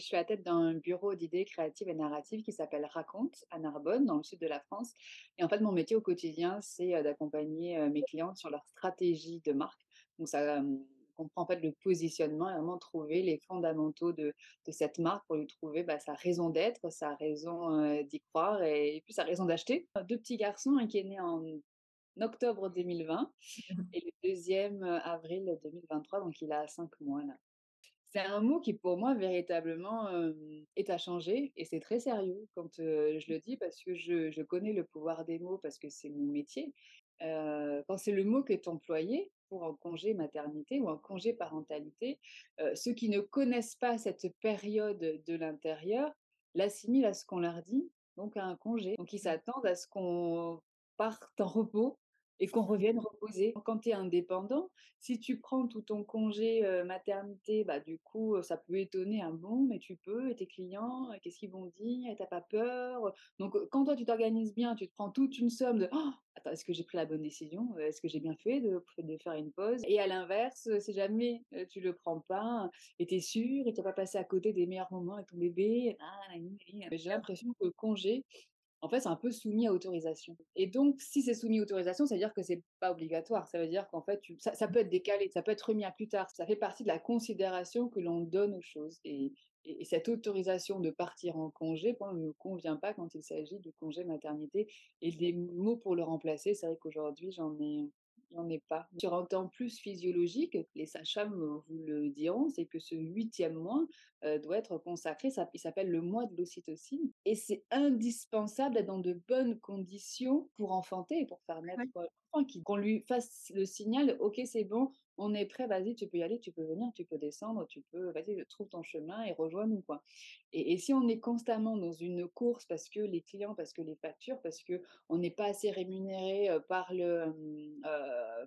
Je suis à la tête d'un bureau d'idées créatives et narratives qui s'appelle Raconte à Narbonne, dans le sud de la France. Et en fait, mon métier au quotidien, c'est d'accompagner mes clientes sur leur stratégie de marque. Donc, ça comprend en fait le positionnement et vraiment trouver les fondamentaux de cette marque pour lui trouver sa raison d'être, sa raison d'y croire et puis sa raison d'acheter. Deux petits garçons, un qui est né en octobre 2020 et le deuxième avril 2023, donc il a 5 mois là. C'est un mot qui pour moi véritablement, est à changer et c'est très sérieux quand, je le dis parce que je connais le pouvoir des mots parce que c'est mon métier. Quand c'est le mot qui est employé pour un congé maternité ou un congé parentalité, ceux qui ne connaissent pas cette période de l'intérieur l'assimilent à ce qu'on leur dit, donc à un congé. Donc ils s'attendent à ce qu'on parte en repos et qu'on revienne reposer. Quand tu es indépendant, si tu prends tout ton congé, maternité, du coup, ça peut étonner: «Ah bon, mais tu peux et tes clients, qu'est-ce qu'ils vont dire? Et tu pas peur?» Donc, quand toi tu t'organises bien, tu te prends toute une somme de: «Oh, attends, est-ce que j'ai pris la bonne décision? Est-ce que j'ai bien fait de faire une pause?» Et à l'inverse, si jamais, tu le prends pas et tu es sûr et tu as pas passé à côté des meilleurs moments avec ton bébé, j'ai l'impression que le congé, en fait, c'est un peu soumis à autorisation et donc si c'est soumis à autorisation, ça veut dire que c'est pas obligatoire. Ça veut dire qu'en fait, tu ça peut être décalé, ça peut être remis à plus tard. Ça fait partie de la considération que l'on donne aux choses et cette autorisation de partir en congé, pour moi, ne me convient pas quand il s'agit de congé maternité et des mots pour le remplacer, c'est vrai qu'aujourd'hui, j'en ai pas. Sur un temps plus physiologique, les sages-femmes, vous le diront, c'est que ce 8e mois, doit être consacré, il s'appelle le mois de l'ocytocine et c'est indispensable d'être dans de bonnes conditions pour enfanter et pour faire naître Ouais. l'enfant, qu'on lui fasse le signal: «OK, c'est bon, on est prêt, vas-y, tu peux y aller, tu peux venir, tu peux descendre, tu peux vas-y, trouve ton chemin et rejoins-nous, quoi». Et si on est constamment dans une course parce que les clients, parce que les factures, parce qu'on n'est pas assez rémunéré, par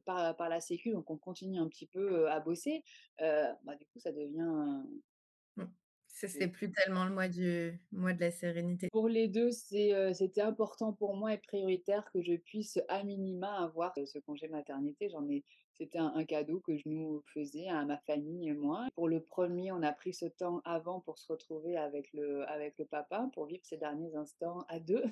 par la sécu, donc on continue un petit peu, à bosser, du coup ça devient, Mmh. C'est plus tellement le mois de la sérénité. pour les 2, c'était important pour moi et prioritaire que je puisse à minima avoir, ce congé maternité. C'était un cadeau que je nous faisais à ma famille et moi. Pour le premier, on a pris ce temps avant pour se retrouver avec le papa, pour vivre ces derniers instants à 2.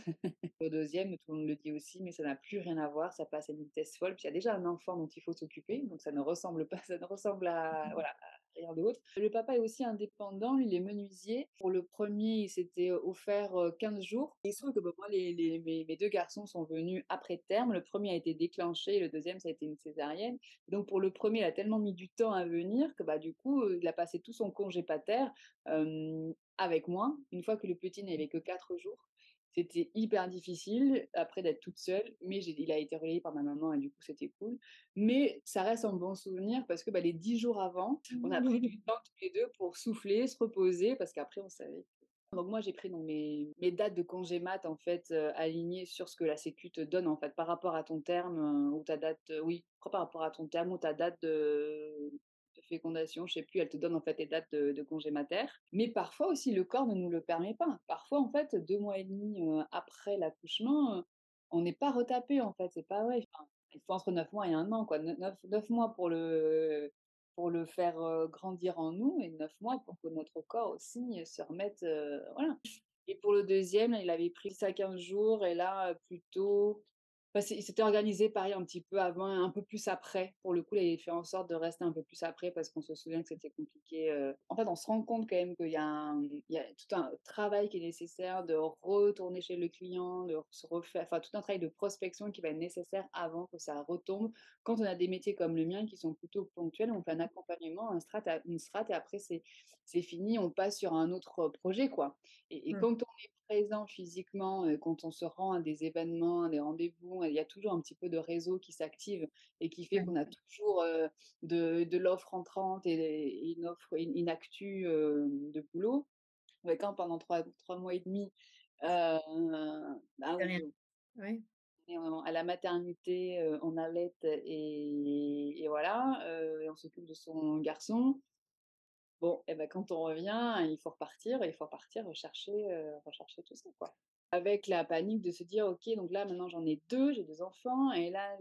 Le deuxième, tout le monde le dit aussi, mais ça n'a plus rien à voir, ça passe à une vitesse folle. Puis il y a déjà un enfant dont il faut s'occuper, donc ça ne ressemble pas ça ne ressemble à voilà, à rien d'autre. Le papa est aussi indépendant, lui, il est menuisier. Pour le premier, il s'était offert, 15 jours. Il se trouve que, moi, mes 2 garçons sont venus après terme. Le premier a été déclenché, le deuxième ça a été une césarienne. Donc pour le premier, il a tellement mis du temps à venir que, du coup, il a passé tout son congé pater, avec moi. Une fois que le petit n'avait que 4 jours. C'était hyper difficile après d'être toute seule, mais il a été relayé par ma maman et du coup c'était cool. Mais ça reste un bon souvenir parce que, les 10 jours avant, on a pris du temps tous les 2 pour souffler, se reposer parce qu'après on savait donc moi j'ai pris donc mes dates de congé mat en fait, alignées sur ce que la sécu te donne en fait par rapport à ton terme, ou ta date, oui, par rapport à ton terme ou ta date de fécondation, je sais plus, elle te donne en fait les dates de congé mater. Mais parfois aussi le corps ne nous le permet pas. Parfois en fait 2 mois et demi, après l'accouchement, on n'est pas retapé en fait, c'est pas vrai. Enfin, il faut entre 9 mois et 1 an quoi. 9 mois pour le faire, grandir en nous et 9 mois pour que notre corps aussi, se remette, voilà. Et pour le deuxième, il avait pris ça 15 jours et là, plutôt il s'était organisé pareil un petit peu avant et un peu plus après. Pour le coup, il avait fait en sorte de rester un peu plus après parce qu'on se souvient que c'était compliqué, en fait, on se rend compte quand même il y a tout un travail qui est nécessaire de retourner chez le client, de se refaire enfin tout un travail de prospection qui va être nécessaire avant que ça retombe. Quand on a des métiers comme le mien qui sont plutôt ponctuels, on fait un accompagnement, une strat et après c'est fini, on passe sur un autre projet, quoi. Et Mmh. quand on est présent physiquement, quand on se rend à des événements, à des rendez-vous, il y a toujours un petit peu de réseau qui s'active et qui fait Ouais. qu'on a toujours, de l'offre entrante et une actu, de boulot. Ouais, quand pendant trois mois et demi, C'est rien. on Ouais. est à la maternité, on allaite et voilà, et on s'occupe de son garçon. Bon et quand on revient, il faut repartir rechercher tout ça, quoi. Avec la panique de se dire: «OK, donc là, maintenant j'en ai 2 j'ai 2 enfants et là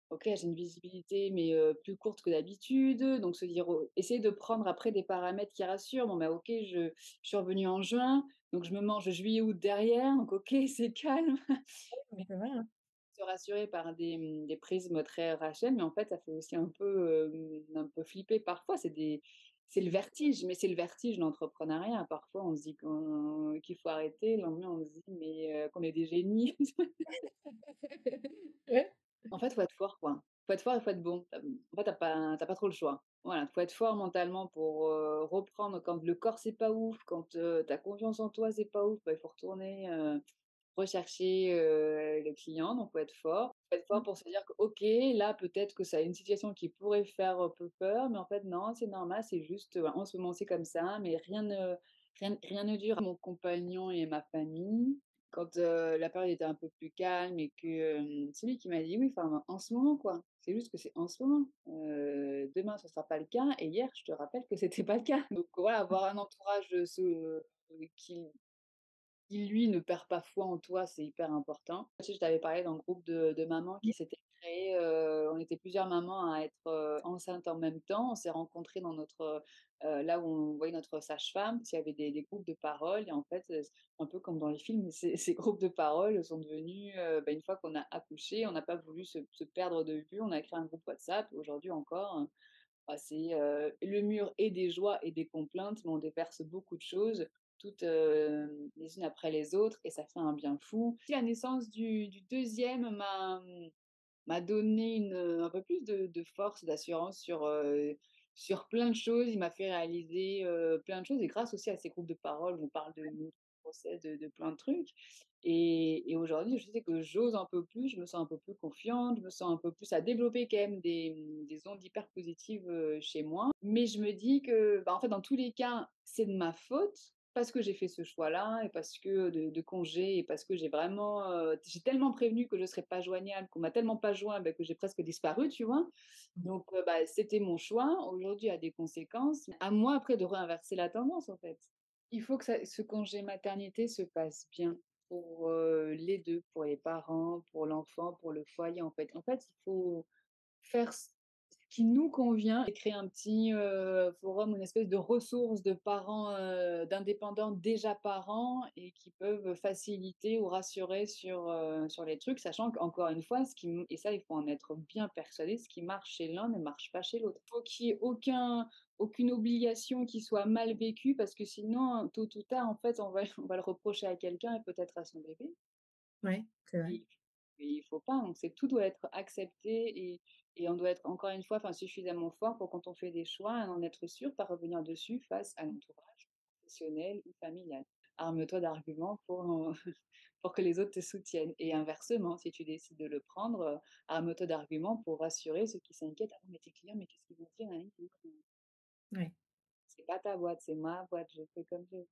OK, j'ai une visibilité mais plus courte que d'habitude, donc se dire, essayer de prendre après des paramètres qui rassurent. Bon, bah, OK, je suis revenue en juin, donc je me mange juillet, août derrière, donc OK, c'est calme. Mais c'est vrai, hein. Se rassurer par des prismes très rationnels, mais en fait, ça fait aussi un peu flipper parfois. C'est le vertige, mais c'est le vertige de l'entrepreneuriat. Parfois, on se dit qu'il faut arrêter, le lendemain, on se dit: «Mais qu'on est des génies». Ouais. En fait, faut être fort, quoi. Faut être fort et faut être bon. En fait, tu pas trop le choix. Voilà, faut être fort mentalement pour, reprendre quand le corps, c'est pas ouf, quand, tu confiance en toi, c'est pas ouf, bah, il faut retourner, rechercher, le client, donc faut être fort. Faut être fort Mmh. pour se dire que: «OK, là, peut-être que ça une situation qui pourrait faire un peu peur, mais en fait, non, c'est normal, c'est juste, en ce moment, c'est comme ça, mais rien ne dure». Mon compagnon et ma famille, quand, la période était un peu plus calme et que, c'est lui qui m'a dit: «Oui, enfin, en ce moment, quoi. C'est juste que c'est en ce moment. Demain, ce sera pas le cas et hier, je te rappelle que c'était pas le cas». Donc voilà, avoir un entourage, qui lui ne perd pas foi en toi, c'est hyper important. Tu sais, je t'avais parlé d'un groupe de mamans qui s'était créé, on était plusieurs mamans à être, enceintes en même temps. On s'est rencontrées dans notre, là où on voyait notre sage-femme, parce qu'il y avait des groupes de parole et en fait, un peu comme dans les films, ces groupes de parole sont devenus, bah, une fois qu'on a accouché, on n'a pas voulu se perdre de vue. On a créé un groupe WhatsApp, aujourd'hui encore, bah, c'est, le mur et des joies et des complaintes, mais on déverse beaucoup de choses, toutes, les unes après les autres et ça fait un bien fou. Si la naissance du 2e m'a donné un peu plus de force, d'assurance sur plein de choses. Il m'a fait réaliser, plein de choses et grâce aussi à ces groupes de parole où on parle de nous, grossesse, de plein de trucs et aujourd'hui, je sais que j'ose un peu plus, je me sens un peu plus confiante, je me sens un peu plus à développer quand même des ondes hyper positives, chez moi. Mais je me dis que, bah, en fait, dans tous les cas, c'est de ma faute parce que j'ai fait ce choix-là et parce que de congé et parce que j'ai tellement prévenu que je serais pas joignable, qu'on m'a tellement pas joint, bah, que j'ai presque disparu, tu vois? Donc bah, c'était mon choix. Aujourd'hui, il y a des conséquences. À moi après de réinverser la tendance, en fait. Il faut que ce congé maternité se passe bien pour, les 2, pour les parents, pour l'enfant, pour le foyer, en fait. En fait, il faut faire ce qui nous convient et créer un petit, forum, une espèce de ressources de parents, d'indépendants déjà parents et qui peuvent faciliter ou rassurer sur les trucs, sachant qu'encore une fois, ce qui m et ça, il faut en être bien persuadé, ce qui marche chez l'un ne marche pas chez l'autre. Faut qu'il y ait aucune obligation qui soit mal vécue parce que sinon, tôt ou tard, en fait, on va le reprocher à quelqu'un et peut-être à son bébé. Ouais, c'est vrai. Et il faut pas, donc tout doit être accepté et on doit être encore une fois, enfin, suffisamment fort pour quand on fait des choix, en être sûr, pas revenir dessus face à l'entourage professionnel ou familial. Arme-toi d'arguments pour, pour que les autres te soutiennent et inversement, si tu décides de le prendre, arme-toi d'arguments pour rassurer ceux qui s'inquiètent: «Ah mais tes clients, mais qu'est-ce qu'ils vont dire? Nanani, nanana». Ouais. C'est pas ta boîte, c'est ma boîte, je fais comme je veux.